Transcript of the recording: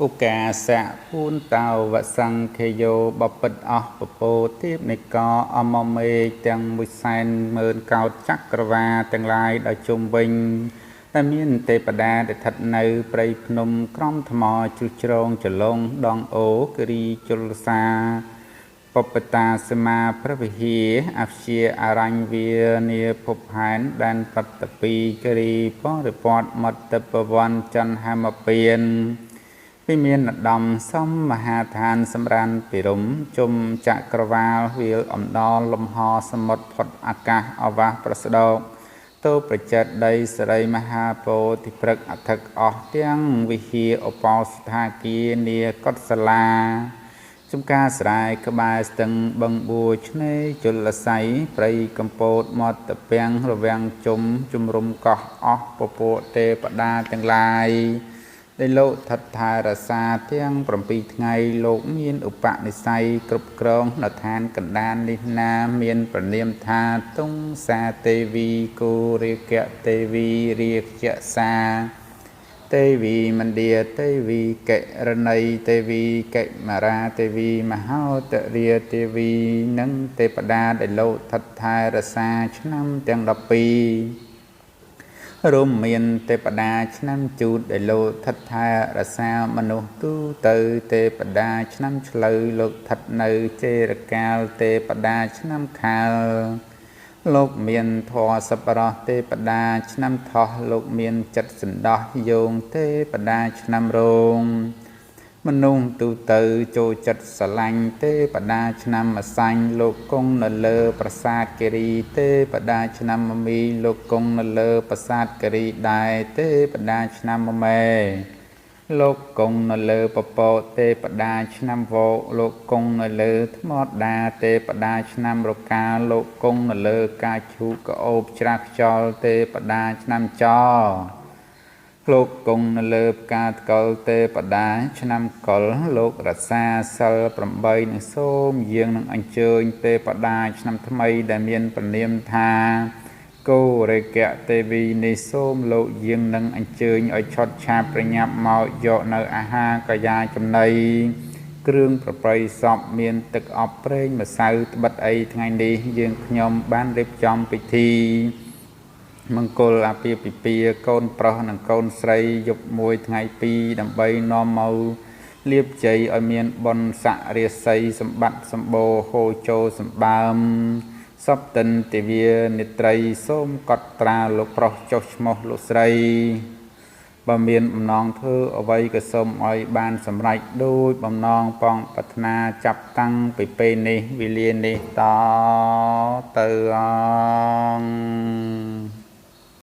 ឧកាសៈភូនតោវសង្ខេយោបពិតអស់ពពោទាបនៃកអមមេទាំង100,000កោតចក្រវាទាំងឡាយដល់ជុំវិញតែមានទេពតាដែលស្ថិតនៅព្រៃភ្នំក្រំថ្មជ្រុះជ្រងចលងដងអូគិរីជលសាបបតាសមាព្រះវិហារអព្យាអរញ្ញវានាភពហែនដែនបត្តពីគិរីបរិពតមត្តពវ័នចន្ទហមពៀនពីមានឧត្តមសំមហាឋានសម្រានពិរមជុំចក្រវាលវាលអំដលលំហសមុទ្រផុតអាកាសអវាសប្រស្ដោកតោប្រចិត្តដីសរីមហាពោធិព្រឹកអធិកអស់ទាំងវិហារឧបោស្ថាគានាកុសលាចំការស្រែក្បែរស្ទឹងបឹងបួឆ្នេរជលស័យព្រៃកម្ពតមាត់តពាំងរវាំងជំរុំកោះអស់ពពួកទេពតាទាំងឡាយដែលលោកថិតថែរក្សាទាំង7ថ្ងៃលោកមានឧបនិស្ស័យគ្រប់គ្រងនៅឋានកណ្ដាលនេះណាមានប្រនាមថាទុងសាទេវីគូរិកៈទេវីរាជសាទេវីមណ្ឌាទេវីកិរណីទេវីកិមារាទេវីមហោតរាទេវីនិងទេពតាដែលលោកថិតថែរក្សាឆ្នាំទាំង12រួមមានទេពតាឆ្នាំជូតដែលលោកថិតថែរក្សាមនុស្សទូទៅទេពតាឆ្នាំឆ្លូវលោកថិតនៅចេរកាលទេពតាឆ្នាំខាលលោកមានធម៌សប្បុរសទេពតាឆ្នាំថោះលោកមានចិត្តសន្តោសយោងទេពតាឆ្នាំរោងមនុស្សទូទៅចូលចិត្តស្រឡាញ់ទេពតាឆ្នាំអសាញ់លោកគង់នៅលើប្រាសាទគិរីទេពតាឆ្នាំមមីលោកគង់នៅលើប្រាសាទគិរីដែរទេពតាឆ្នាំមមេលោកគង់នៅលើពពកទេពតាឆ្នាំវោកលោកគង់នៅលើថ្មដាទេពតាឆ្នាំរកាលោកគង់នៅលើកាឈូកក្អូបច្រាស់ខ្យល់ទេពតាឆ្នាំចលោកគង់នៅលើផ្កាថ្កុលទេពតាឆ្នាំកុលលោករក្សាសិល8នឹងសូមយាងនឹងអញ្ជើញទេពតាឆ្នាំថ្មីដែលមានព្រះនាមថាគោរេកៈទេវីនេះសូមលោកយាងនឹងអញ្ជើញឲ្យឆុតឆាបប្រញាប់មកយកនៅអាហារកាយាចំណីគ្រឿងប្រប្រៃសពមានទឹកអប់ប្រេងម្សៅត្បិតអីថ្ងៃនេះយើងខ្ញុំបានរៀបចំពិធីមង្គលអាពាហ៍ពិពាហ៍កូនប្រុសនិងកូនស្រីយប់1ថ្ងៃ2ដើម្បីនាំមកលៀបជ័យឲ្យមានបុណ្យស័ក្តិរាសីសម្បត្តិសម្បូរហូរចូលសម្បើមសពតិនទិវានិត្រីសូមកត់ត្រាលោកប្រុសចុះឈ្មោះលោកស្រីបើមានបំណងធ្វើអ្វីក៏សូមឲ្យបានសម្រេចដូចបំណងប៉ងប្រាថ្នាចាប់តាំងពីពេលនេះវេលានេះតទៅអង្គ